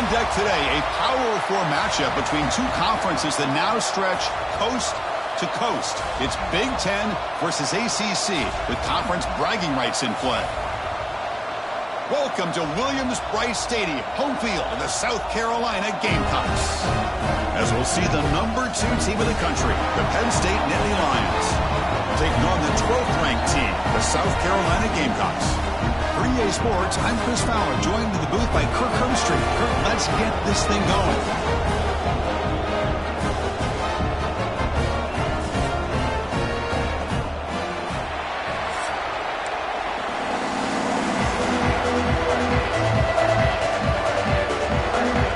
On deck today, a Power 4 matchup between two conferences that now stretch coast to coast. It's Big Ten versus ACC with conference bragging rights in play. Welcome to Williams-Brice Stadium, home field of the South Carolina Gamecocks. As we'll see the #2 team of the country, the Penn State Nittany Lions, taking on the 12th-ranked team, the South Carolina Gamecocks. For EA Sports, I'm Chris Fowler, joined in the booth by Kirk Herbstreit. Kirk, let's get this thing going.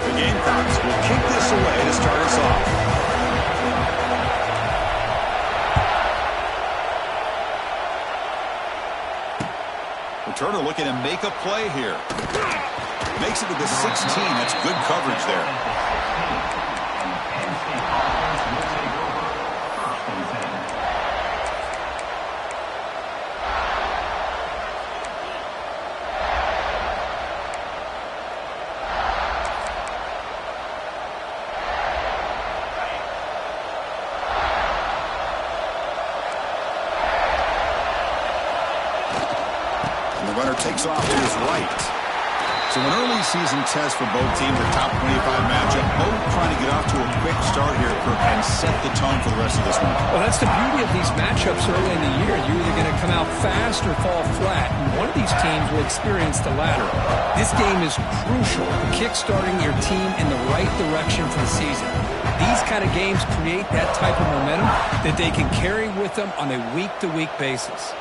The Gamecocks will kick this away to start us off. Turner looking to make a play here. Makes it to the 16. That's good coverage there. Takes off to his right. So an early season test for both teams, a top 25 matchup. Both trying to get off to a quick start here, Kirk, and set the tone for the rest of this one. Well, that's the beauty of these matchups early in the year. You're either going to come out fast or fall flat, and one of these teams will experience the latter. This game is crucial for kick-starting your team in the right direction for the season. These kind of games create that type of momentum that they can carry with them on a week-to-week basis.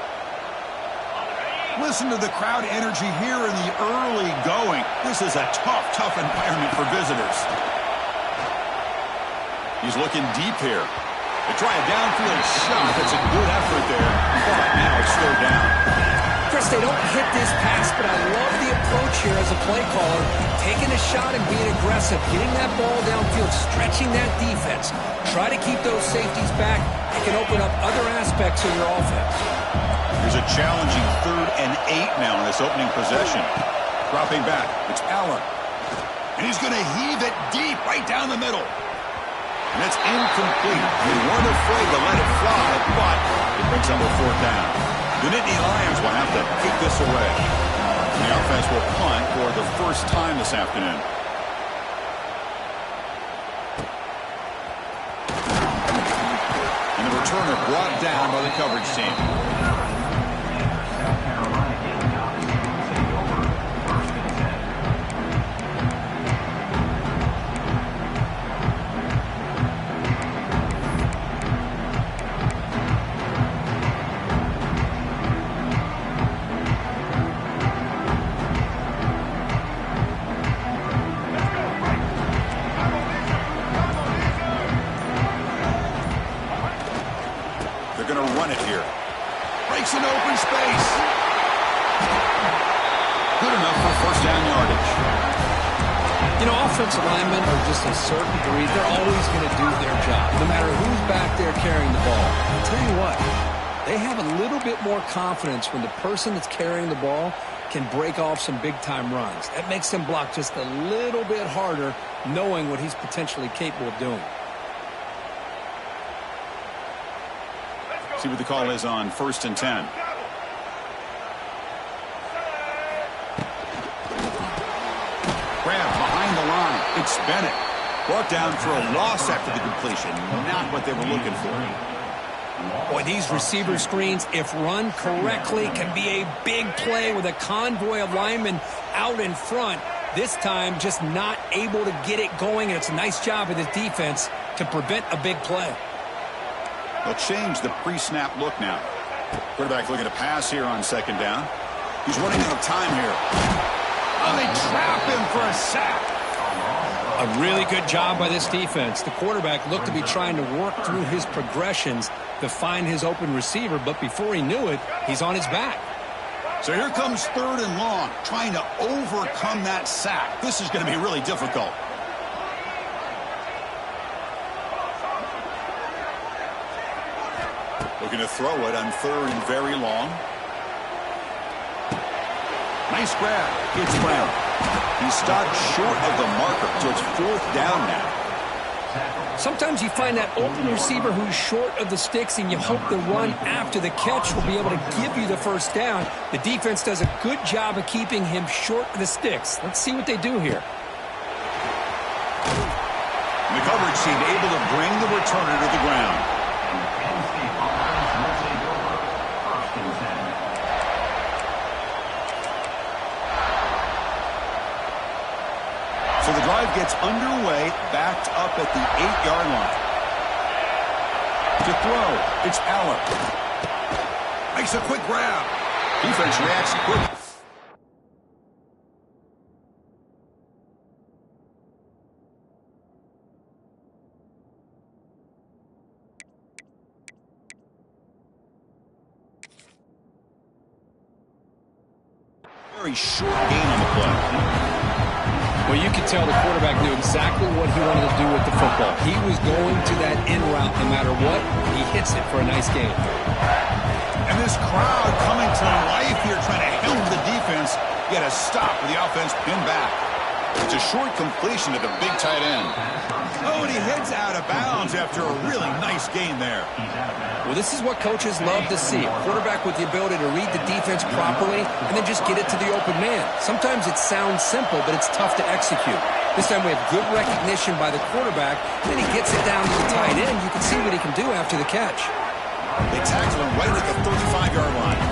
Listen to the crowd energy here in the early going. This is a tough environment for visitors. He's looking deep here. They try a downfield shot. That's a good effort there, but now it's slowed down. Chris, they don't hit this pass, but I love the approach here as a play caller. Taking a shot and being aggressive, getting that ball downfield, stretching that defense. Try to keep those safeties back. It can open up other aspects of your offense. Here's a challenging 3rd and 8 now in this opening possession. Dropping back, it's Allen. And he's going to heave it deep right down the middle. And it's incomplete. They weren't afraid to let it fly, but it brings them to 4th down. The Nittany Lions will have to kick this away. And the offense will punt for the first time this afternoon. And the returner brought down by the coverage team. An open space. Good enough for first down yardage. You know, offensive linemen are just a certain breed. They're always going to do their job, no matter who's back there carrying the ball. I'll tell you what, they have a little bit more confidence when the person that's carrying the ball can break off some big-time runs. That makes them block just a little bit harder, knowing what he's potentially capable of doing. See what the call is on 1st and 10. Grab behind the line. It's Bennett. Brought down for a loss after the completion. Not what they were looking for. Boy, these receiver screens, if run correctly, can be a big play with a convoy of linemen out in front. This time, just not able to get it going. And it's a nice job of the defense to prevent a big play. They'll change the pre-snap look now. Quarterback looking to pass here on 2nd down. He's running out of time here. Oh, they trap him for a sack. A really good job by this defense. The quarterback looked to be trying to work through his progressions to find his open receiver, but before he knew it, he's on his back. So here comes 3rd and long, trying to overcome that sack. This is going to be really difficult. Looking to throw it on 3rd and very long. Nice grab. It's Brown. He's stopped short of the marker, so it's 4th down now. Sometimes you find that open receiver who's short of the sticks, and you hope the run after the catch will be able to give you the first down. The defense does a good job of keeping him short of the sticks. Let's see what they do here. The coverage seemed able to bring the returner to the ground. So the drive gets underway, backed up at the 8-yard line. To throw, it's Allen. Makes a quick grab. Defense reacts quick. Very short gain on the play. Well, you could tell the quarterback knew exactly what he wanted to do with the football. He was going to that in route no matter what. He hits it for a nice gain. And this crowd coming to life here, trying to help the defense get a stop with the offense pinned back. It's a short completion to the big tight end. Oh, and he heads out of bounds after a really nice gain there. Well, this is what coaches love to see. A quarterback with the ability to read the defense properly and then just get it to the open man. Sometimes it sounds simple, but it's tough to execute. This time we have good recognition by the quarterback, and then he gets it down to the tight end. You can see what he can do after the catch. They tackle him right at the 35-yard line.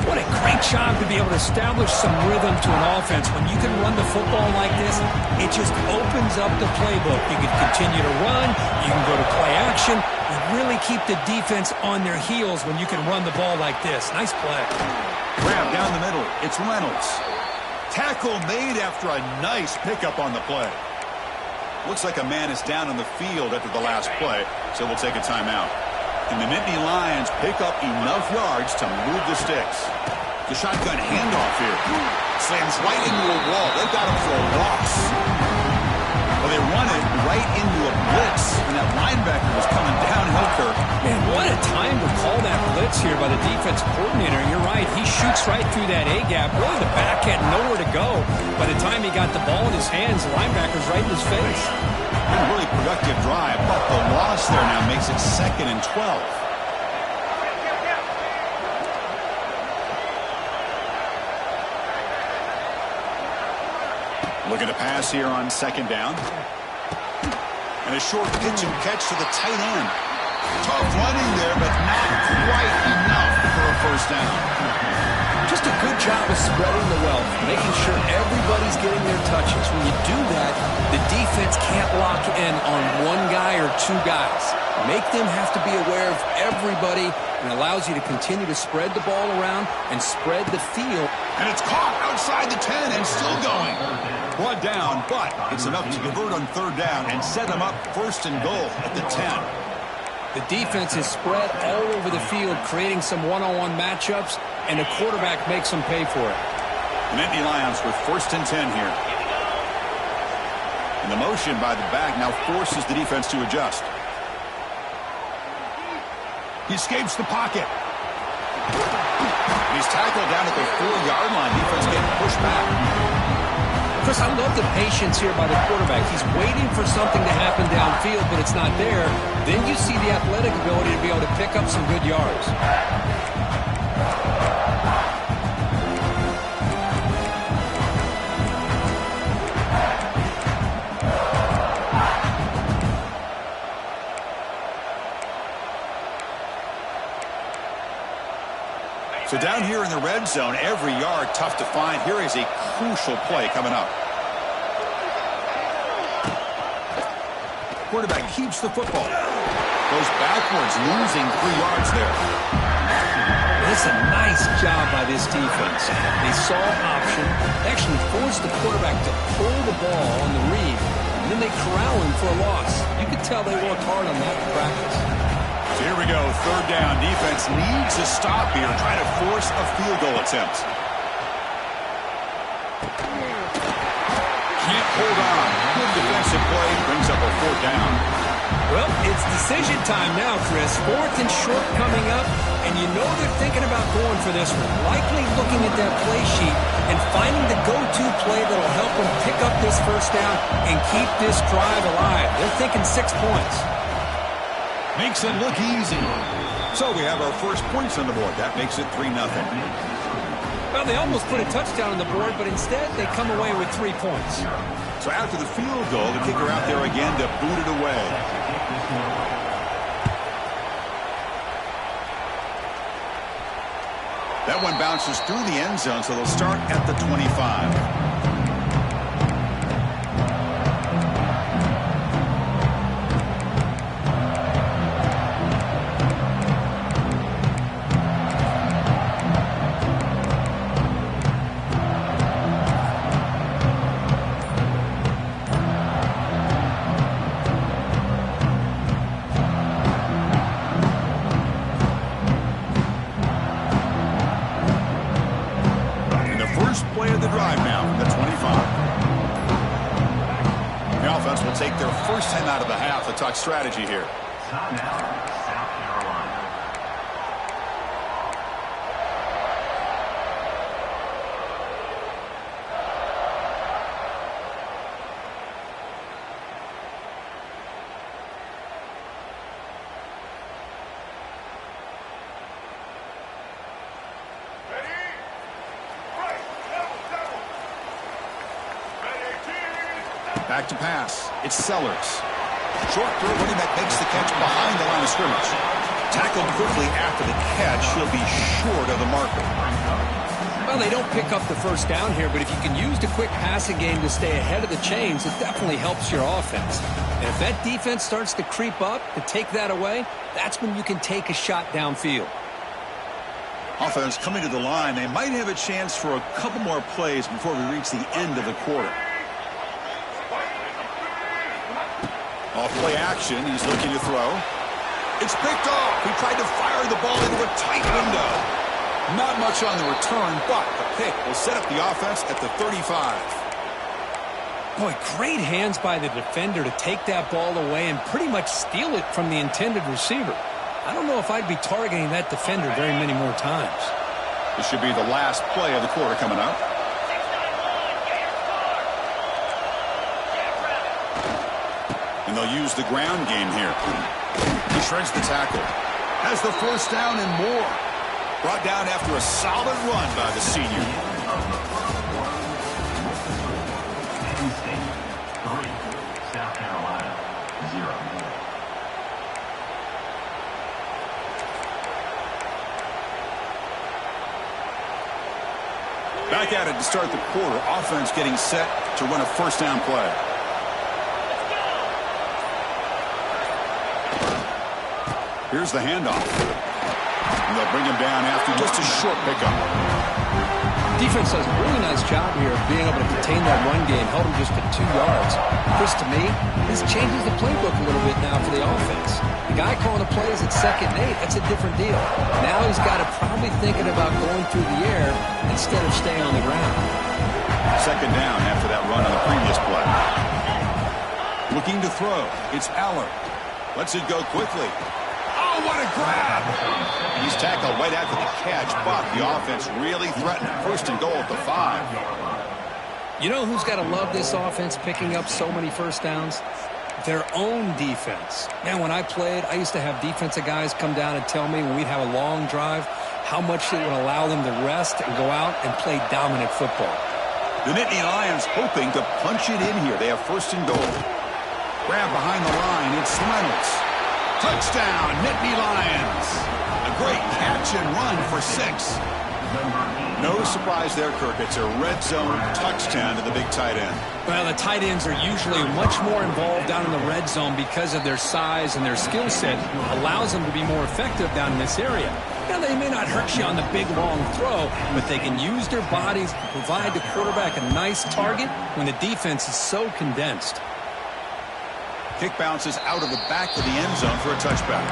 What a great job to be able to establish some rhythm to an offense. When you can run the football like this, it just opens up the playbook. You can continue to run. You can go to play action. You really keep the defense on their heels when you can run the ball like this. Nice play. Grab down the middle. It's Reynolds. Tackle made after a nice pickup on the play. Looks like a man is down on the field after the last play, so we'll take a timeout. And the Nittany Lions pick up enough yards to move the sticks. The shotgun handoff here. Slams right into a wall. They've got him for a loss. Well, they run it right into a blitz, and that linebacker was coming downhill, Kirk. Man, what a time to call that blitz here by the defense coordinator. You're right. He shoots right through that A-gap. Really, the back had nowhere to go. By the time he got the ball in his hands, the linebacker's right in his face. A really productive drive, but the loss there now makes it 2nd and 12. Looking to pass here on 2nd down. And a short pitch and catch to the tight end. Tough running there, but not quite enough for a first down. Just a good job of spreading the wealth, making sure everybody's getting their touches. When you do that, the defense can't lock in on one guy or two guys. Make them have to be aware of everybody, and allows you to continue to spread the ball around and spread the field. And it's caught outside the 10 and still going. Brought down, but it's enough to convert on 3rd down and set them up 1st and goal at the 10. The defense is spread all over the field, creating some one-on-one matchups, and the quarterback makes them pay for it. The Nittany Lions with 1st and 10 here. And the motion by the back now forces the defense to adjust. He escapes the pocket. And he's tackled down at the 4-yard line. Defense getting pushed back. Chris, I love the patience here by the quarterback. He's waiting for something to happen downfield, but it's not there. Then you see the athletic ability to be able to pick up some good yards. So down here in the red zone, every yard tough to find. Here is a crucial play coming up. Quarterback keeps the football. Goes backwards, losing 3 yards there. It's a nice job by this defense. They saw option, actually forced the quarterback to pull the ball on the read, and then they corral him for a loss. You could tell they worked hard on that in practice. So here we go, 3rd down. Defense needs a stop here, trying to force a field goal attempt. Can't hold on. Good defensive play, brings up a 4th down. Well, it's the decision time now, Chris. 4th and short coming up, and you know they're thinking about going for this one. Likely looking at that play sheet and finding the go-to play that will help them pick up this first down and keep this drive alive. They're thinking 6 points. Makes it look easy. So we have our first points on the board. That makes it 3-0. Well, they almost put a touchdown on the board, but instead they come away with 3 points. So after the field goal, the kicker out there again to boot it away. That one bounces through the end zone, so they'll start at the 25. Play of the drive now from the 25. The offense will take their first time out of the half to talk strategy here. Timeout, South Carolina. Back to pass. It's Sellers. Short throw, running back makes the catch behind the line of scrimmage. Tackled quickly after the catch. He'll be short of the marker. Well, they don't pick up the first down here, but if you can use the quick passing game to stay ahead of the chains, it definitely helps your offense. And if that defense starts to creep up to take that away, that's when you can take a shot downfield. Offense coming to the line. They might have a chance for a couple more plays before we reach the end of the quarter. Off play action, he's looking to throw. It's picked off. He tried to fire the ball into a tight window. Not much on the return, but the pick will set up the offense at the 35. Boy, great hands by the defender to take that ball away and pretty much steal it from the intended receiver. I don't know if I'd be targeting that defender very many more times. This should be the last play of the quarter coming up. And they'll use the ground game here. He shreds the tackle. Has the first down and more. Brought down after a solid run by the senior. Penn State 3, South Carolina 0. Back at it to start the quarter. Offense getting set to run a first down play. Here's the handoff. And they'll bring him down after just a short pickup. Defense does a really nice job here of being able to contain that run game, held him just to 2 yards. Chris, to me, this changes the playbook a little bit now for the offense. The guy calling the plays at 2nd and 8, that's a different deal. Now he's got to probably thinking about going through the air instead of staying on the ground. 2nd down after that run on the previous play. Looking to throw. It's Aller. Lets it go quickly. Oh, what a grab! He's tackled right after the catch, but the offense really threatened. 1st and goal at the 5. You know who's got to love this offense picking up so many first downs? Their own defense. Man, when I played, I used to have defensive guys come down and tell me when we'd have a long drive how much it would allow them to rest and go out and play dominant football. The Nittany Lions hoping to punch it in here. They have 1st and goal. Grab behind the line. It's Reynolds. Touchdown, Nittany Lions. A great catch and run for 6. No surprise there, Kirk. It's a red zone touchdown to the big tight end. Well, the tight ends are usually much more involved down in the red zone because of their size and their skill set. Allows them to be more effective down in this area. Now, they may not hurt you on the big, long throw, but they can use their bodies to provide the quarterback a nice target when the defense is so condensed. Kick bounces out of the back of the end zone for a touchback.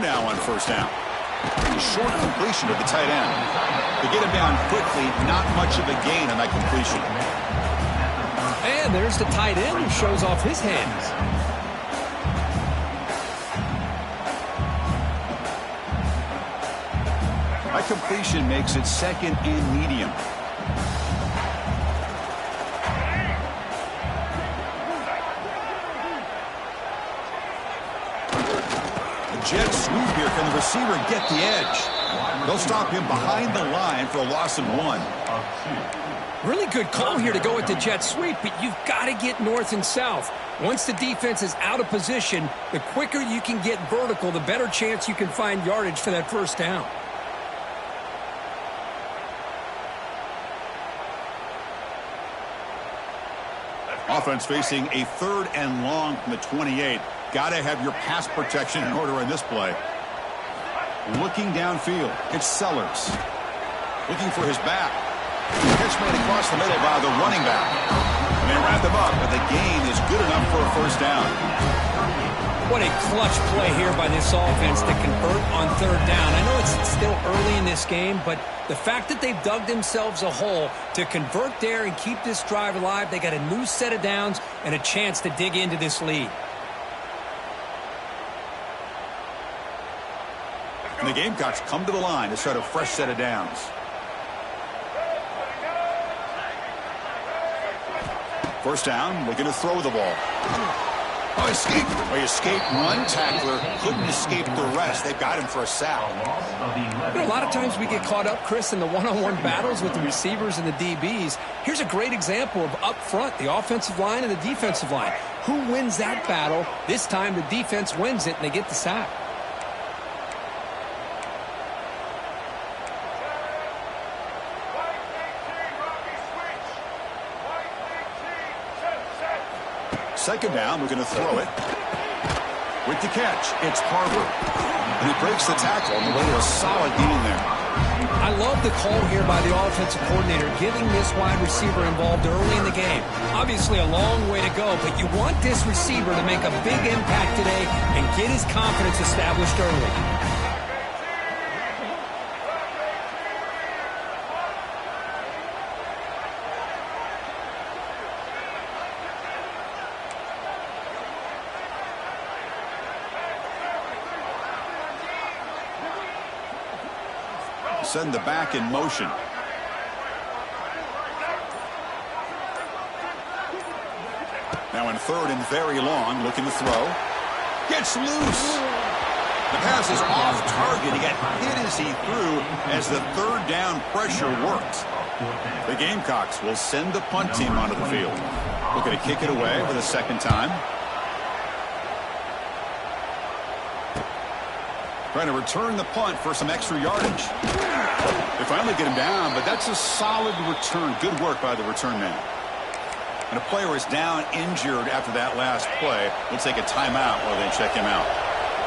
now on first down. A short completion to the tight end. To get him down quickly, not much of a gain on that completion. And there's the tight end who shows off his hands. That completion makes it second and medium. Jet sweep here. Can the receiver get the edge? They'll stop him behind the line for a loss of 1. Really good call here to go with the jet sweep, but you've got to get north and south. Once the defense is out of position, the quicker you can get vertical, the better chance you can find yardage for that first down. Offense facing a 3rd and long from the 28. Got to have your pass protection in order in this play. Looking downfield, it's Sellers. Looking for his back. Catch made across the middle by the running back. And they wrap him up, but the gain is good enough for a first down. What a clutch play here by this offense to convert on 3rd down. I know it's still early in this game, but the fact that they've dug themselves a hole to convert there and keep this drive alive, they got a new set of downs and a chance to dig into this lead. And the Gamecocks come to the line to start a fresh set of downs. First down, looking to throw the ball. Oh, escape. Oh, escape one tackler. Couldn't escape the rest. They've got him for a sack. You know, a lot of times we get caught up, Chris, in the one-on-one battles with the receivers and the DBs. Here's a great example of up front, the offensive line and the defensive line. Who wins that battle? This time the defense wins it, and they get the sack. Second down, we're going to throw it. With the catch, it's Harvard. And he breaks the tackle on the way to a solid gain there. I love the call here by the offensive coordinator, getting this wide receiver involved early in the game. Obviously a long way to go, but you want this receiver to make a big impact today and get his confidence established early. Send the back in motion. Now in 3rd and very long, looking to throw. Gets loose. The pass is off target. He got hit as he threw as the 3rd down pressure worked. The Gamecocks will send the punt team onto the field. Looking to kick it away for the 2nd time. Trying to return the punt for some extra yardage. They finally get him down, but that's a solid return. Good work by the return man. And a player is down injured after that last play. We'll take a timeout while they check him out.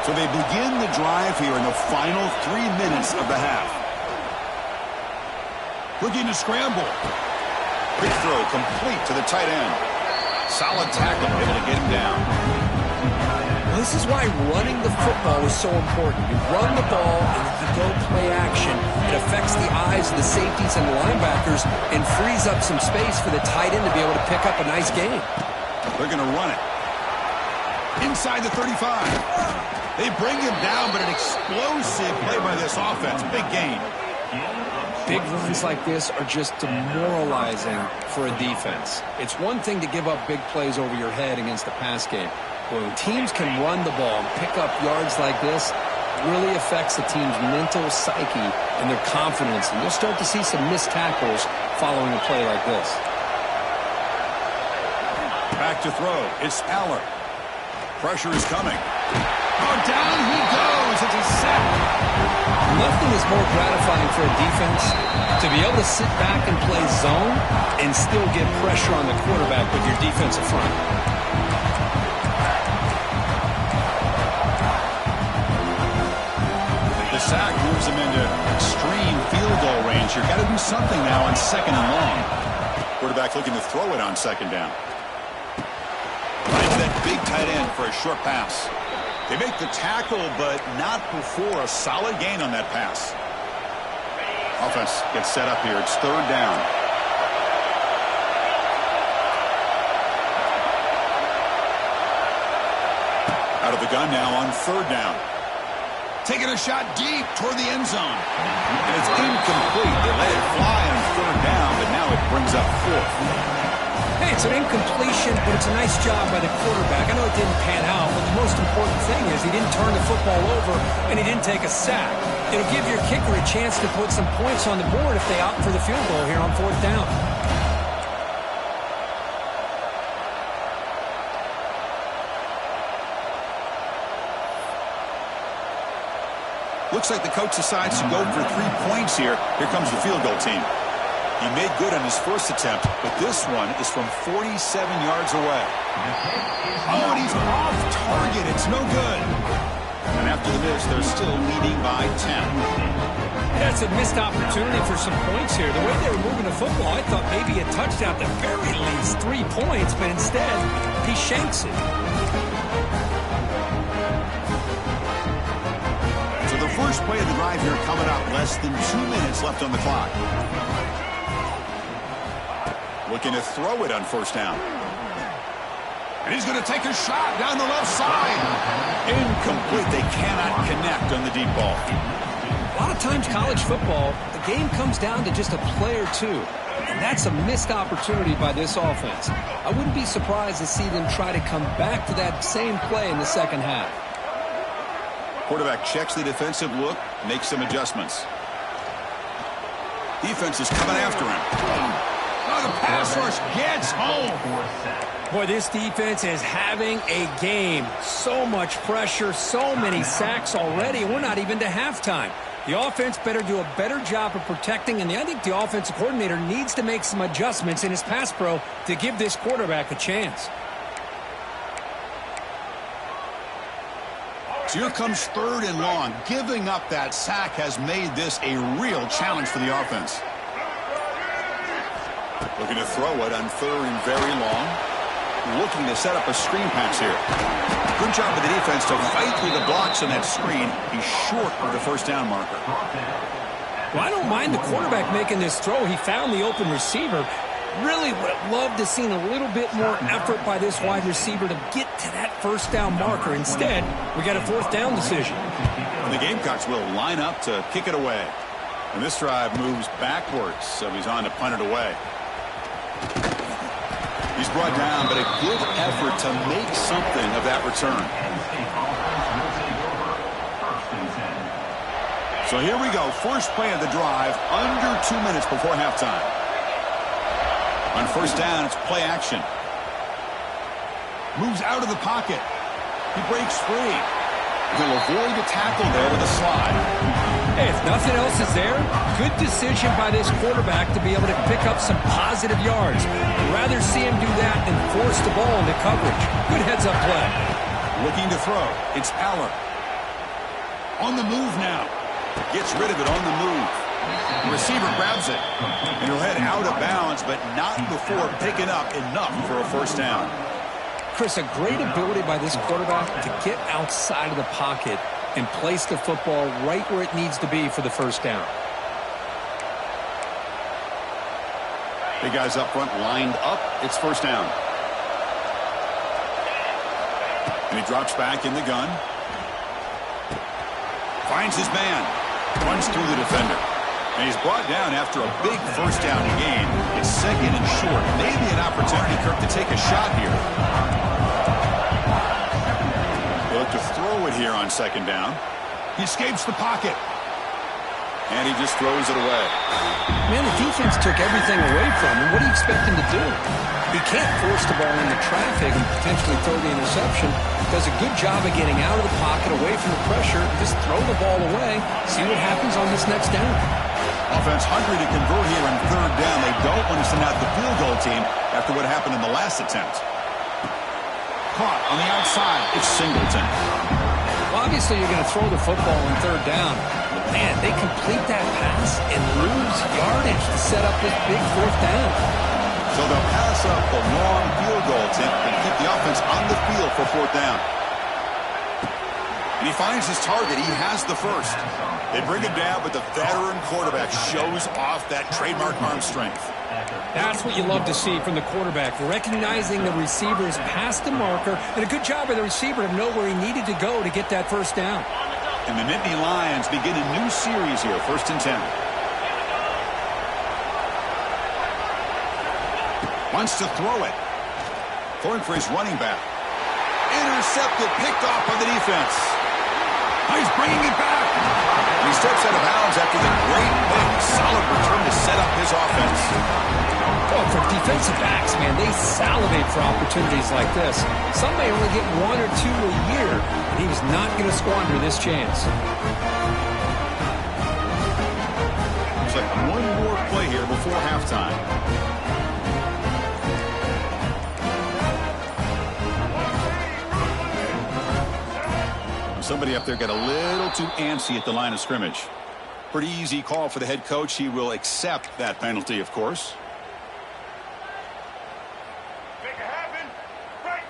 So they begin the drive here in the final 3 minutes of the half. Looking to scramble. Quick throw complete to the tight end. Solid tackle, able to get him down. This is why running the football is so important. You run the ball and you go play action. It affects the eyes of the safeties and the linebackers and frees up some space for the tight end to be able to pick up a nice gain. They're going to run it. Inside the 35. They bring him down, but an explosive play by this offense. Big gain. Big runs like this are just demoralizing for a defense. It's one thing to give up big plays over your head against the pass game. When teams can run the ball and pick up yards like this, it really affects the team's mental psyche and their confidence. And you'll start to see some missed tackles following a play like this. Back to throw. It's Aller. Pressure is coming. Oh, down he goes. It's a sack. Nothing is more gratifying for a defense to be able to sit back and play zone and still get pressure on the quarterback with your defensive front. The sack moves him into extreme field goal range. You've got to do something now on 2nd and long. Quarterback looking to throw it on 2nd down. Right to that big tight end for a short pass. They make the tackle, but not before a solid gain on that pass. Offense gets set up here. It's third down. Out of the gun now on third down. Taking a shot deep toward the end zone. And it's incomplete. They let it fly on third down, but now it brings up fourth. Hey, it's an incompletion, but it's a nice job by the quarterback. I know it didn't pan out, but the most important thing is he didn't turn the football over and he didn't take a sack. It'll give your kicker a chance to put some points on the board if they opt for the field goal here on fourth down. Looks like the coach decides to go for 3 points here. Here comes the field goal team. He made good on his first attempt, but this one is from 47 yards away. Oh, and he's off target. It's no good. And after the miss, they're still leading by 10. That's a missed opportunity for some points here. The way they were moving the football, I thought maybe a touchdown, at the very least 3 points, but instead, he shanks it. So the first play of the drive here coming up. Less than 2 minutes left on the clock. Looking to throw it on first down. And he's going to take a shot down the left side. Incomplete. They cannot connect on the deep ball. A lot of times college football, the game comes down to just a play or two. And that's a missed opportunity by this offense. I wouldn't be surprised to see them try to come back to that same play in the second half. Quarterback checks the defensive look, makes some adjustments. Defense is coming after him. Oh, the pass rush gets home. Boy, this defense is having a game. So much pressure, so many sacks already, and we're not even to halftime. The offense better do a better job of protecting, and I think the offensive coordinator needs to make some adjustments in his pass pro to give this quarterback a chance. So here comes third and long. Giving up that sack has made this a real challenge for the offense. Looking to throw it on third and very long. Looking to set up a screen pass here. Good job of the defense to fight through the blocks on that screen. He's short of the first down marker. Well, I don't mind the quarterback making this throw. He found the open receiver. Really would have loved to seen a little bit more effort by this wide receiver to get to that first down marker. Instead, we got a fourth down decision. And the Gamecocks will line up to kick it away. And this drive moves backwards, so he's on to punt it away. He's brought down, but a good effort to make something of that return. So here we go. First play of the drive, under 2 minutes before halftime. On first down, it's play action. Moves out of the pocket. He breaks free. He'll avoid the tackle there with a slide. Hey, if nothing else is there, good decision by this quarterback to be able to pick up some positive yards. Rather see him do that than force the ball into coverage. Good heads-up play. Looking to throw. It's Aller. On the move now. Gets rid of it on the move. The receiver grabs it. And he'll head out of bounds, but not before picking up enough for a first down. Chris, a great ability by this quarterback to get outside of the pocket and place the football right where it needs to be for the first down. Big guys up front lined up. It's first down. And he drops back in the gun. Finds his man. Runs through the defender. And he's brought down after a big first down gain. It's second and short. Maybe an opportunity, Kirk, to take a shot here. They look to throw it here on second down. He escapes the pocket. And he just throws it away. Man, the defense took everything away from him. What do you expect him to do? He can't force the ball into traffic and potentially throw the interception. Does a good job of getting out of the pocket, away from the pressure, just throw the ball away, see what happens on this next down. Offense hungry to convert here on third down. They don't want to send out the field goal team after what happened in the last attempt. Caught on the outside. It's Singleton. Well, obviously you're going to throw the football on third down. But man, they complete that pass and lose yardage to set up this big fourth down. So they'll pass up the long field goal attempt and keep the offense on the field for fourth down. And he finds his target. He has the first. They bring him down, but the veteran quarterback shows off that trademark arm strength. That's what you love to see from the quarterback, recognizing the receiver's past the marker, and a good job by the receiver to know where he needed to go to get that first down. And the Nittany Lions begin a new series here, 1st and 10. Wants to throw it. Throwing for his running back. Intercepted, picked off by the defense. He's bringing it back. He steps out of bounds after the great pick. Solid return to set up his offense. Well, for defensive backs, man, they salivate for opportunities like this. Some may only get 1 or 2 a year. He was not going to squander this chance. Looks like one more play here before halftime. Somebody up there got a little too antsy at the line of scrimmage. Pretty easy call for the head coach. He will accept that penalty, of course. Make it happen. Right.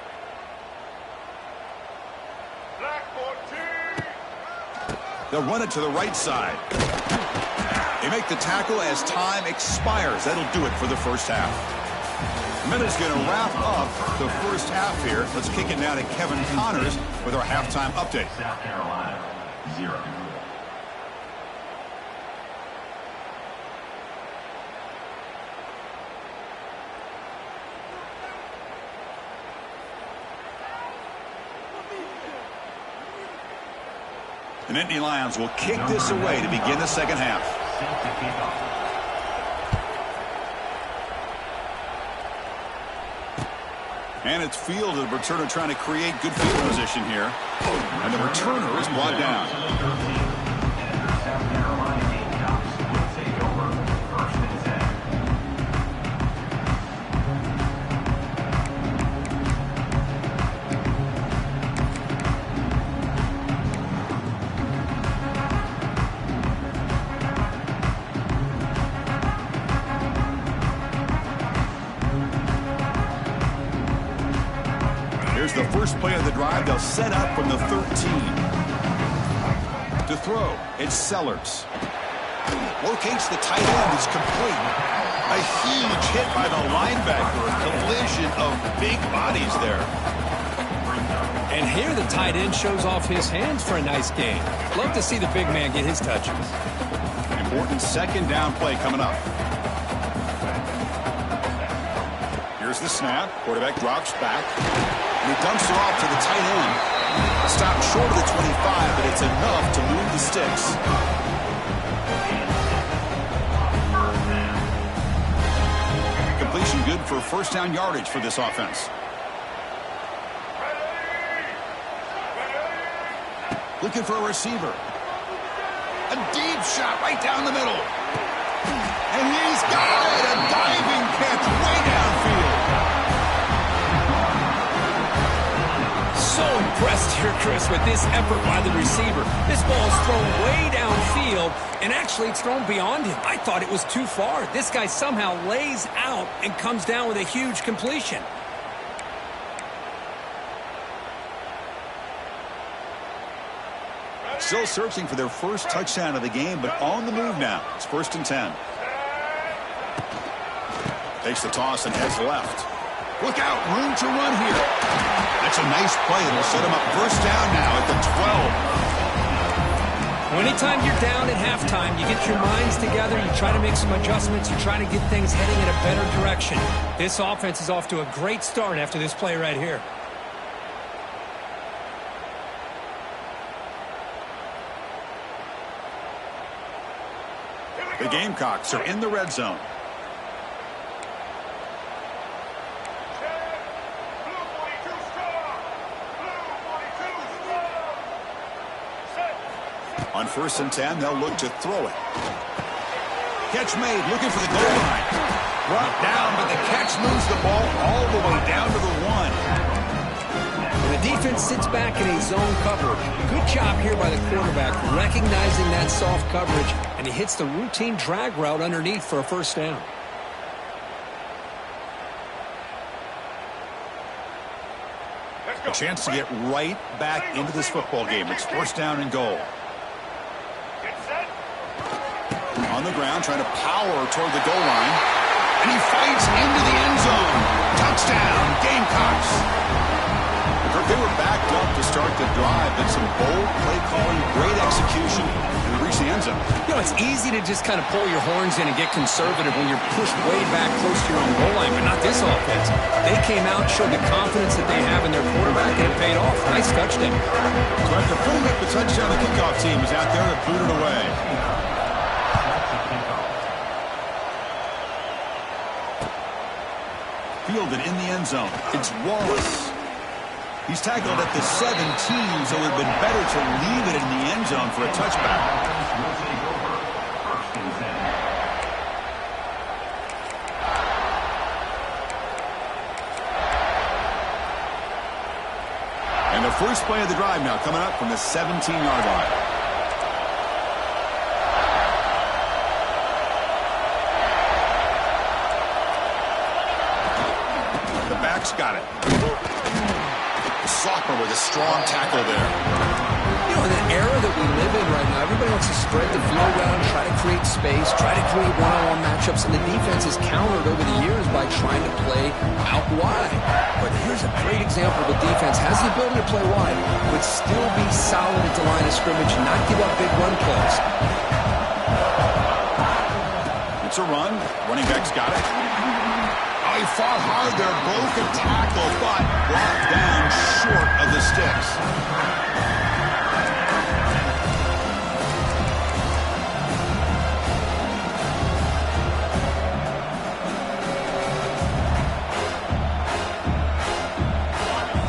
Black 14. They'll run it to the right side. They make the tackle as time expires. That'll do it for the first half. Minute's going to wrap up the first half here. Let's kick it now to Kevin Connors with our halftime update. South Carolina, 0. The Nittany Lions will kick this away to begin the second half. Set to kick off. And it's fielded. The returner trying to create good field position here. And the returner is brought down. South Carolina Gamecocks will take over 1st and 10. Here's the first play of the drive. They'll set up from the 13. To throw, it's Sellers. Locates the tight end. It's complete. A huge hit by the linebacker. A collision of big bodies there. And here the tight end shows off his hands for a nice gain. Love to see the big man get his touches. Important second down play coming up. Here's the snap. Quarterback drops back. And he dumps it off to the tight end. Stopped short of the 25, but it's enough to move the sticks. Completion good for first down yardage for this offense. Looking for a receiver. A deep shot right down the middle. And he's got it. A diving catch way downfield. So impressed here, Chris, with this effort by the receiver. This ball is thrown way downfield, and actually it's thrown beyond him. I thought it was too far. This guy somehow lays out and comes down with a huge completion. Still searching for their first touchdown of the game, but on the move now. It's 1st and 10. Takes the toss and heads left. Look out, room to run here. That's a nice play. It'll set him up first down now at the 12. Anytime you're down at halftime, you get your minds together, you try to make some adjustments, you try to get things heading in a better direction. This offense is off to a great start after this play right here. The Gamecocks are in the red zone. On 1st and 10, they'll look to throw it. Catch made, looking for the goal line. Brought down, but the catch moves the ball all the way down to the 1. And the defense sits back in a zone coverage. Good job here by the quarterback, recognizing that soft coverage, and he hits the routine drag route underneath for a first down. A chance to get right back into this football game. It's first down and goal. Get set. On the ground, trying to power toward the goal line. And he fights into the end zone. Touchdown, Gamecocks. Kirk, they were backed up to start the drive, but some bold play calling, great execution, and they reached the end zone. You know, it's easy to just kind of pull your horns in and get conservative when you're pushed way back close to your own goal line, but not this offense. They came out, showed the confidence that they have in their quarterback, and it paid off. Nice touchdown. So after putting up the touchdown, the kickoff team is out there to boot it away. Fielded in the end zone. It's Wallace. He's tackled at the 17, so it would have been better to leave it in the end zone for a touchback. And the first play of the drive now coming up from the 17-yard line. The back's got it. Sophomore with a strong tackle there. You know, in the era that we live in right now, everybody wants to spread the field around, try to create space, try to create one-on-one matchups, and the defense has countered over the years by trying to play out wide. But here's a great example of a defense has the ability to play wide, but still be solid at the line of scrimmage and not give up big run plays. It's a run. Running back's got it. Oh, he fought hard there, broke a tackle, but brought down short of the sticks.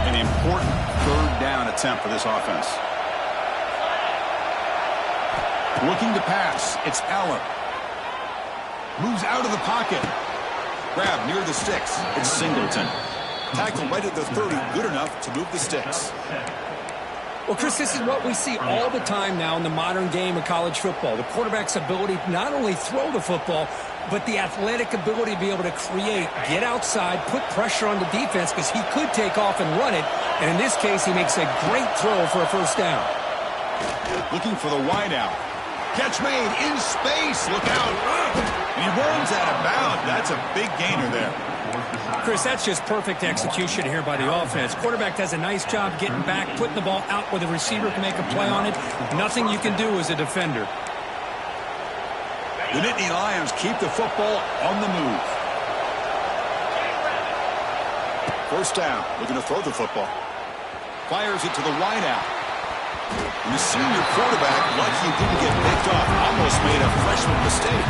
An important third down attempt for this offense. Looking to pass. It's Aller. Moves out of the pocket. Grab near the sticks. It's Singleton. Tackle right at the 30. Good enough to move the sticks. Well, Chris, this is what we see all the time now in the modern game of college football. The quarterback's ability to not only throw the football, but the athletic ability to be able to create, get outside, put pressure on the defense because he could take off and run it. And in this case, he makes a great throw for a first down. Looking for the wideout. Catch made in space. Look out. And he runs out of bounds. That's a big gainer there. Chris, that's just perfect execution here by the offense. Quarterback does a nice job getting back, putting the ball out where the receiver can make a play on it. Nothing you can do as a defender. The Nittany Lions keep the football on the move. First down. Looking to throw the football. Fires it to the wideout. And the senior quarterback, like he didn't get picked off, almost made a freshman mistake.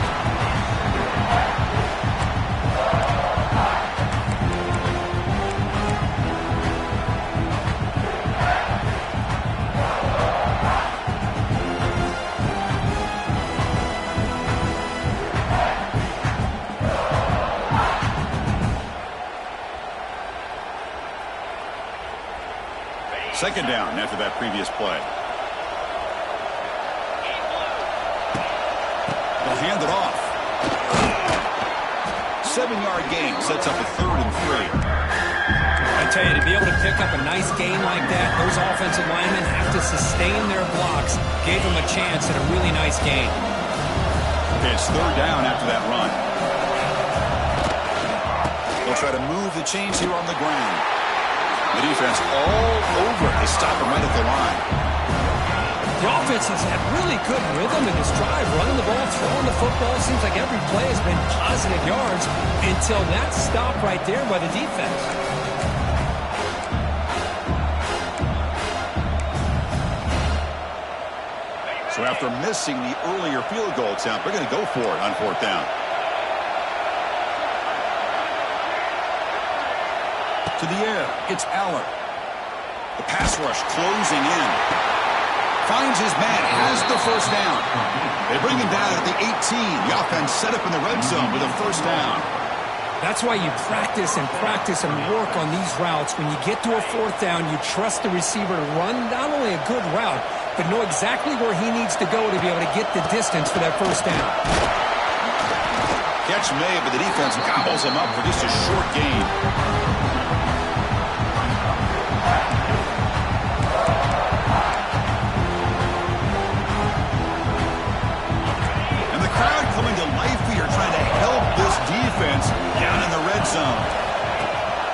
Second down after that previous play. They'll hand it off. 7-yard gain sets up a 3rd and 3. I tell you, to be able to pick up a nice gain like that, those offensive linemen have to sustain their blocks. Gave them a chance at a really nice gain. It's 3rd down after that run. They'll try to move the chains here on the ground. The defense all over it. They stop him right at the line. The offense has had really good rhythm in this drive, running the ball, throwing the football. Seems like every play has been positive yards until that stop right there by the defense. So after missing the earlier field goal attempt, they're going to go for it on 4th down. To the air, it's Aller. The pass rush closing in. Finds his man, has the first down. They bring him down at the 18. The offense set up in the red zone with a first down. That's why you practice and work on these routes. When you get to a 4th down, you trust the receiver to run not only a good route, but know exactly where he needs to go to be able to get the distance for that first down. Catch made, but the defense gobbles him up for just a short gain. defense down in the red zone.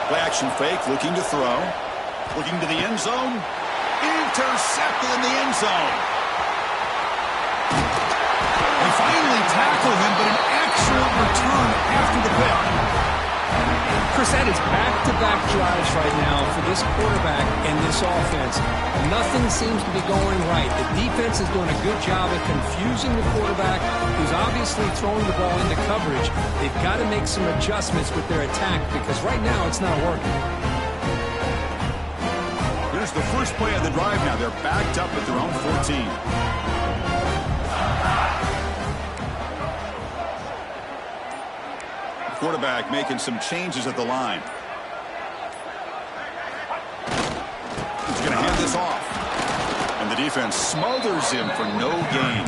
Play action fake, looking to throw. Looking to the end zone. Intercepted in the end zone. They finally tackle him, but an excellent return after the pick. Chris, that is back-to-back drives right now for this quarterback and this offense. Nothing seems to be going right. The defense is doing a good job of confusing the quarterback, who's obviously throwing the ball into coverage. They've got to make some adjustments with their attack because right now it's not working. Here's the first play of the drive now. They're backed up at their own 14. Quarterback making some changes at the line. He's going to hand this off. And the defense smothers him for no gain.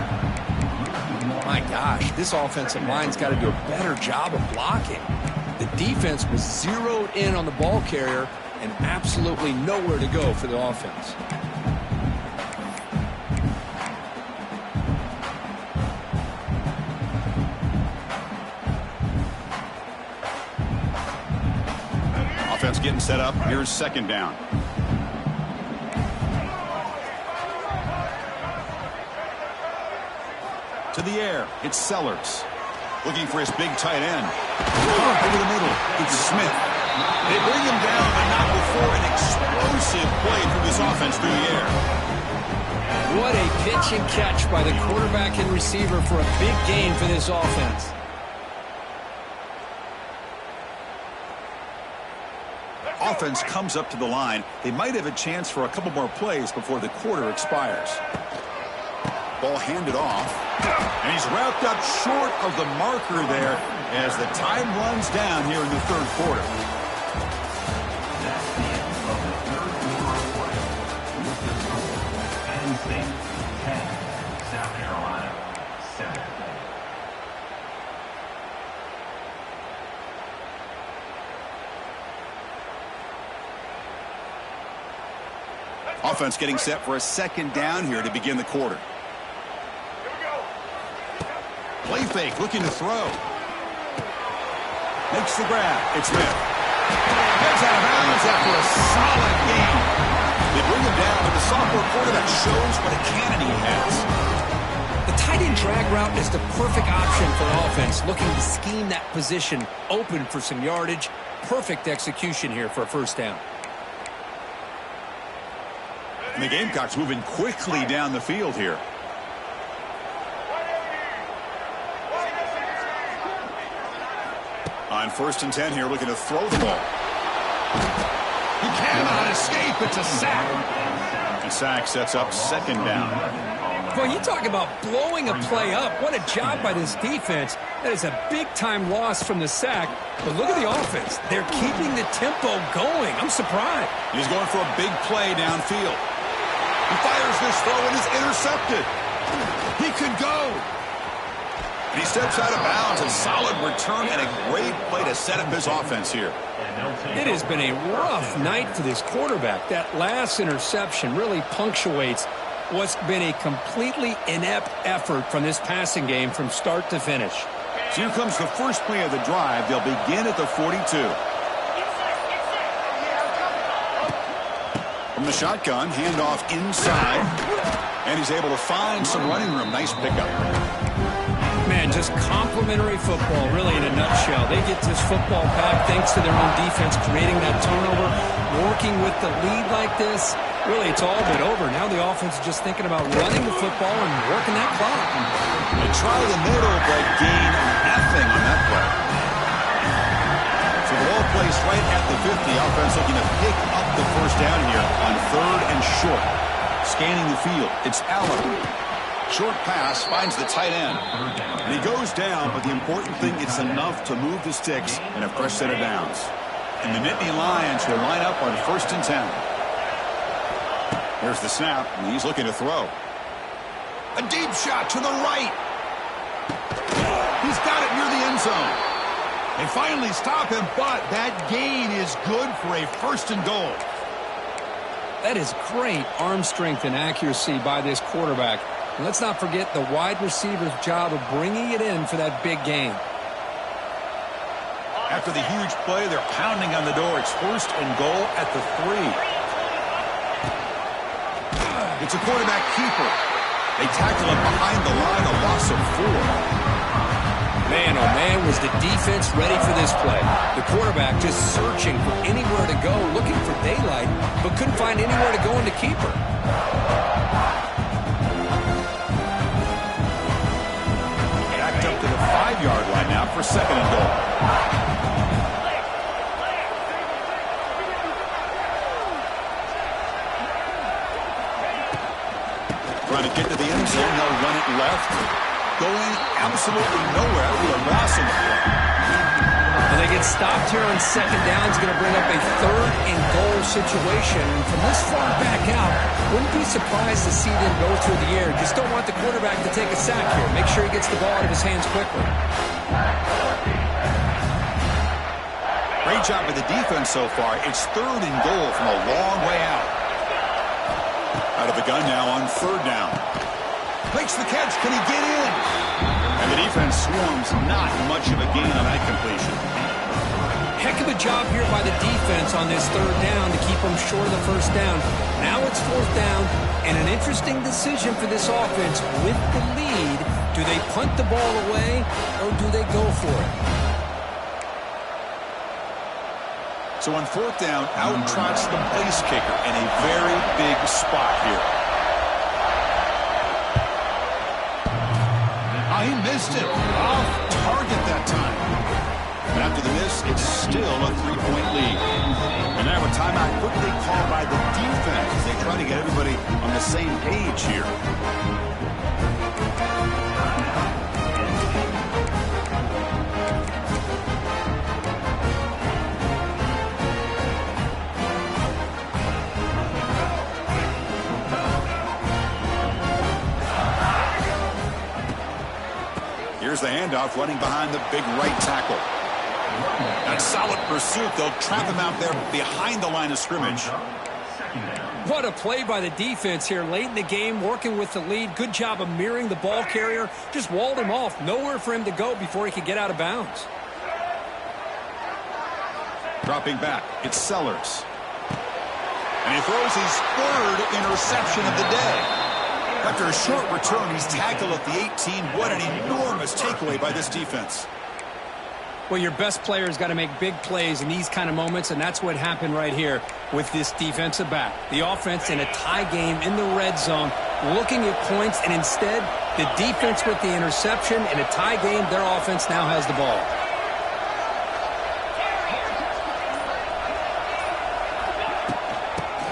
My gosh, this offensive line's got to do a better job of blocking. The defense was zeroed in on the ball carrier and absolutely nowhere to go for the offense. Offense getting set up. Here's second down. To the air. It's Sellers. Looking for his big tight end. Over the middle. It's Smith. They bring him down, but not before an explosive play from this offense through the air. What a pitch and catch by the quarterback and receiver for a big gain for this offense. Offense comes up to the line. They might have a chance for a couple more plays before the quarter expires. Ball handed off. And he's wrapped up short of the marker there as the time runs down here in the third quarter. That's the end of the third quarter play. Penn State 10, South Carolina 7. Offense getting set for a second down here to begin the quarter. Play fake, looking to throw. Makes the grab. It's Smith. Gets out of bounds after a solid game. They bring him down, but the sophomore quarterback shows what a cannon he has. The tight end drag route is the perfect option for an offense looking to scheme that position open for some yardage. Perfect execution here for a first down. And the Gamecocks moving quickly down the field here. On 1st and 10 here, looking to throw the ball. He cannot escape. It's a sack. The sack sets up second down. Boy, you talk about blowing a play up. What a job by this defense. That is a big-time loss from the sack. But look at the offense. They're keeping the tempo going. I'm surprised. He's going for a big play downfield. He fires this throw and is intercepted. He could go. And he steps out of bounds. A solid return and a great play to set up his offense here. It has been a rough night for this quarterback. That last interception really punctuates what's been a completely inept effort from this passing game from start to finish. So here comes the first play of the drive. They'll begin at the 42. From the shotgun, handoff inside. And he's able to find some running room. Nice pickup. Man, just complimentary football, really, in a nutshell. They get this football back thanks to their own defense, creating that turnover, working with the lead like this. Really, it's all but over. Now the offense is just thinking about running the football and working that clock. They try the middle, but gain nothing on that play. So the ball placed right at the 50. Offense looking to pick up the first down here on 3rd and short. Scanning the field. It's Allen. Short pass finds the tight end. And he goes down, but the important thing, it's enough to move the sticks and a fresh set of downs. And the Nittany Lions will line up on 1st and 10. Here's the snap, and he's looking to throw. A deep shot to the right. He's got it near the end zone. They finally stop him, but that gain is good for a 1st and goal. That is great arm strength and accuracy by this quarterback. And let's not forget the wide receiver's job of bringing it in for that big gain. After the huge play, they're pounding on the door. It's first and goal at the 3. It's a quarterback keeper. They tackle him behind the line, a loss of 4. Man, oh man, was the defense ready for this play. The quarterback just searching for anywhere to go, looking for daylight, but couldn't find anywhere to go in the keeper. Backed up to the 5-yard line now for second and goal. Trying to get to the end zone, they'll run it left. Going absolutely nowhere with a loss in the play. And they get stopped here on second down. It's going to bring up a third and goal situation. And from this far back out, wouldn't be surprised to see them go through the air. Just don't want the quarterback to take a sack here. Make sure he gets the ball out of his hands quickly. Great job by the defense so far. It's third and goal from a long way out. Out of the gun now on third down. Makes the catch. Can he get in? And the defense swarms. Not much of a gain on that completion. Heck of a job here by the defense on this third down to keep them short of the first down. Now it's fourth down, and an interesting decision for this offense with the lead. Do they punt the ball away, or do they go for it? So on fourth down, out trots the place kicker in a very big spot here. He missed it. Off target that time. And after the miss, it's still a 3-point lead. And now a timeout quickly called by the defense as they try to get everybody on the same page here. Here's the handoff, running behind the big right tackle. That solid pursuit. They'll trap him out there behind the line of scrimmage. What a play by the defense here late in the game, working with the lead. Good job of mirroring the ball carrier. Just walled him off. Nowhere for him to go before he could get out of bounds. Dropping back, it's Sellers. And he throws his third interception of the day. After a short return, he's tackled at the 18. What an enormous takeaway by this defense. Well, your best player's got to make big plays in these kind of moments, and that's what happened right here with this defensive back. The offense in a tie game in the red zone, looking at points, and instead, the defense with the interception. In a tie game, their offense now has the ball.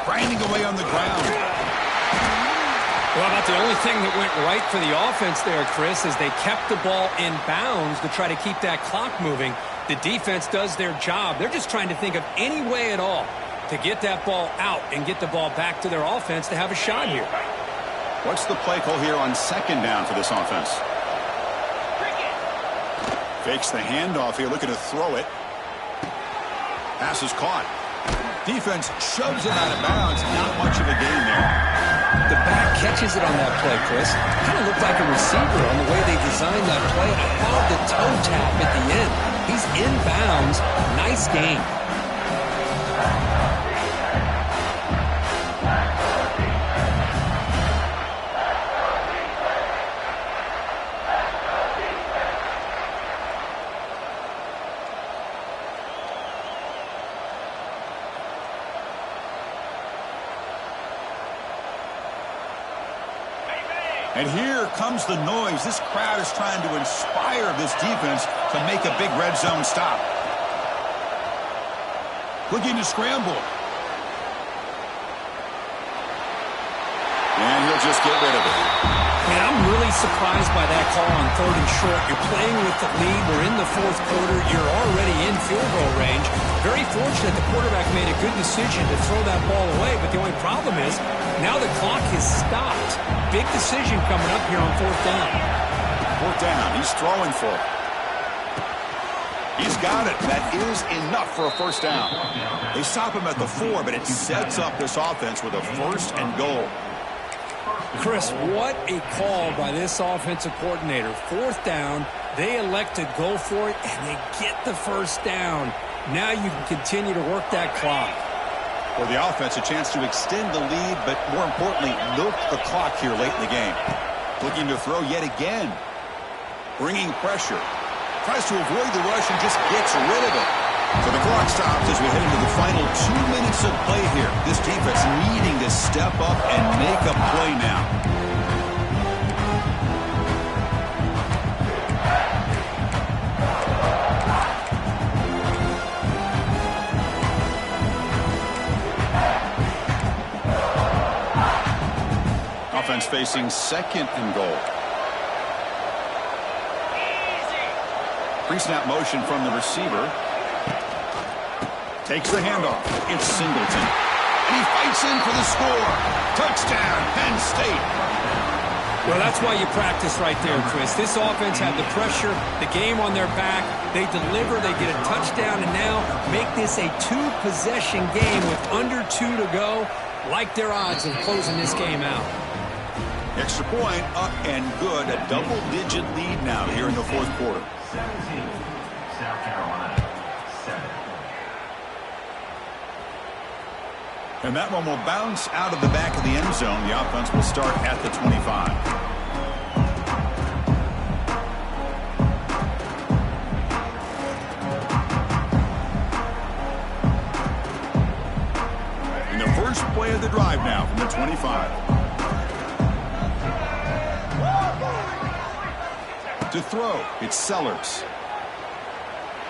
Grinding away on the ground. Well, about the only thing that went right for the offense there, Chris, is they kept the ball in bounds to try to keep that clock moving. The defense does their job. They're just trying to think of any way at all to get that ball out and get the ball back to their offense to have a shot here. What's the play call here on second down for this offense? Fakes the handoff here, looking to throw it. Pass is caught. Defense shoves it out of bounds. Not much of a gain there. The back catches it on that play, Chris. Kind of looked like a receiver on the way they designed that play. I love the toe tap at the end. He's in bounds. Nice game. And here comes the noise. This crowd is trying to inspire this defense to make a big red zone stop. Looking to scramble. And he'll just get rid of it. Man, I'm really surprised by that call on third and short. You're playing with the lead. We're in the fourth quarter. You're already in field goal range. Very fortunate the quarterback made a good decision to throw that ball away, but the only problem is now the clock has stopped. Big decision coming up here on fourth down. Fourth down. He's throwing for it. He's got it. That is enough for a first down. They stop him at the 4, but it sets up this offense with a first and goal. Chris, what a call by this offensive coordinator. 4th down, they elect to go for it, and they get the first down. Now you can continue to work that clock. For the offense, a chance to extend the lead, but more importantly, milk the clock here late in the game. Looking to throw yet again. Bringing pressure. Tries to avoid the rush and just gets rid of it. So the clock stops as we head into the final 2 minutes of play here. This defense needing to step up and make a play now. Offense facing 2nd and goal. Pre-snap motion from the receiver. Takes the handoff. It's Singleton. And he fights in for the score. Touchdown, Penn State. Well, that's why you practice right there, Chris. This offense had the pressure, the game on their back. They deliver, they get a touchdown, and now make this a 2-possession game with under 2 to go. Like their odds of closing this game out. Extra point, up and good. A double-digit lead now here in the 4th quarter. 17, South Carolina, 7. And that one will bounce out of the back of the end zone. The offense will start at the 25. And the first play of the drive now from the 25. To throw, it's Sellers.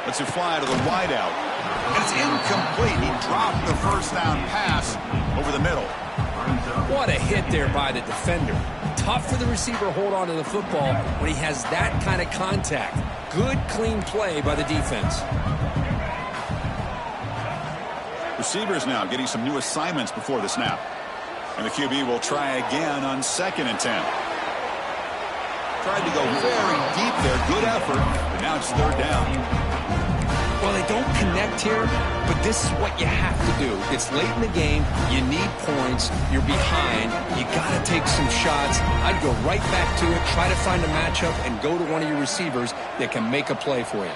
Lets it fly to the wideout. And it's incomplete. He dropped the first down pass over the middle. What a hit there by the defender. Tough for the receiver to hold on to the football when he has that kind of contact. Good, clean play by the defense. Receivers now getting some new assignments before the snap. And the QB will try again on 2nd and 10. Tried to go very deep there. Good effort. But now it's 3rd down. Well, they don't connect here, but this is what you have to do. It's late in the game. You need points. You're behind. You got to take some shots. I'd go right back to it, try to find a matchup, and go to one of your receivers that can make a play for you.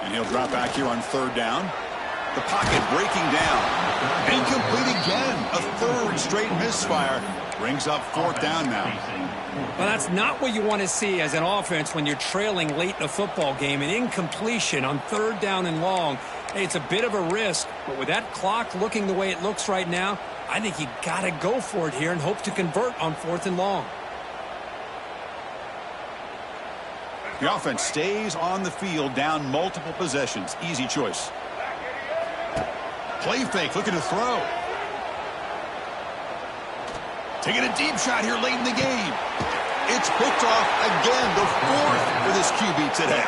And he'll drop back here on 3rd down. The pocket breaking down. Incomplete again. A 3rd straight misfire. Brings up 4th down now. Well, that's not what you want to see as an offense when you're trailing late in a football game. An incompletion on 3rd down and long. Hey, it's a bit of a risk, but with that clock looking the way it looks right now, I think you got to go for it here and hope to convert on 4th and long. The offense stays on the field, down multiple possessions. Easy choice. Play fake, looking to throw. Taking a deep shot here late in the game. It's picked off again, the 4th for this QB today.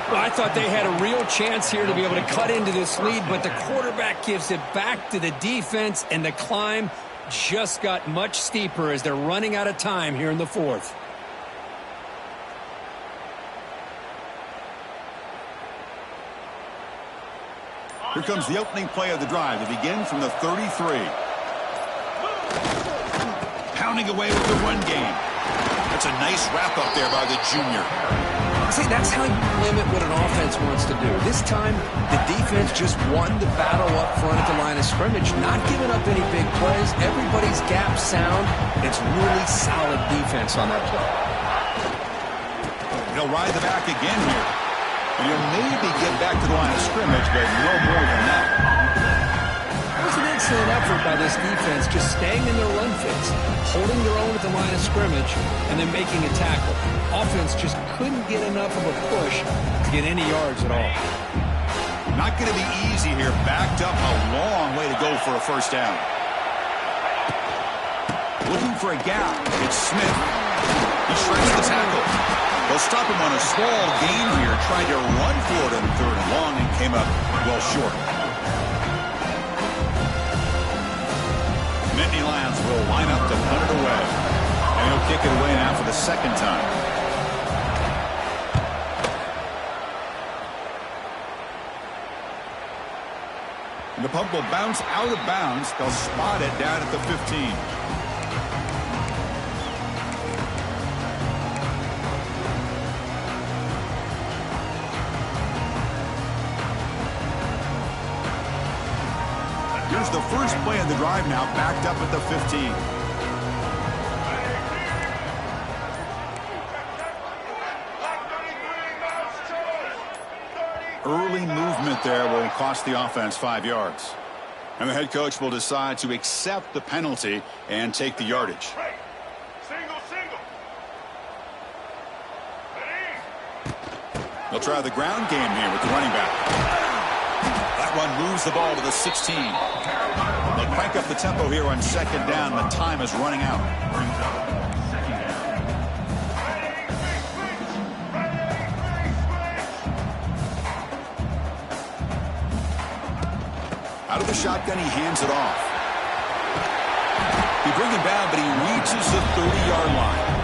Well, I thought they had a real chance here to be able to cut into this lead, but the quarterback gives it back to the defense, and the climb just got much steeper as they're running out of time here in the 4th. Here comes the opening play of the drive. They begin from the 33. Pounding away with the run game. That's a nice wrap-up there by the junior. See, that's how you limit what an offense wants to do. This time, the defense just won the battle up front at the line of scrimmage, not giving up any big plays. Everybody's gap sound. It's really solid defense on that play. He'll ride the back again here. And he'll maybe get back to the line of scrimmage, but no more than that. It was an excellent effort by this defense, just staying in their run fits, holding their own at the line of scrimmage, and then making a tackle. Offense just couldn't get enough of a push to get any yards at all. Not going to be easy here. Backed up a long way to go for a first down. Looking for a gap. It's Smith. He shreds the tackle. They'll stop him on a small gain here, trying to run for it on 3rd and long, and came up well short. Nittany Lions will line up to punt it away. And he'll kick it away now for the 2nd time. And the punt will bounce out of bounds. They'll spot it down at the 15. Here's the first play of the drive now, backed up at the 15. Early movement there will cost the offense 5 yards. And the head coach will decide to accept the penalty and take the yardage. Single. They'll try the ground game here with the running back. That one moves the ball to the 16. They'll crank up the tempo here on second down. The time is running out. Out of the shotgun, he hands it off. He brings him down, but he reaches the 30-yard line.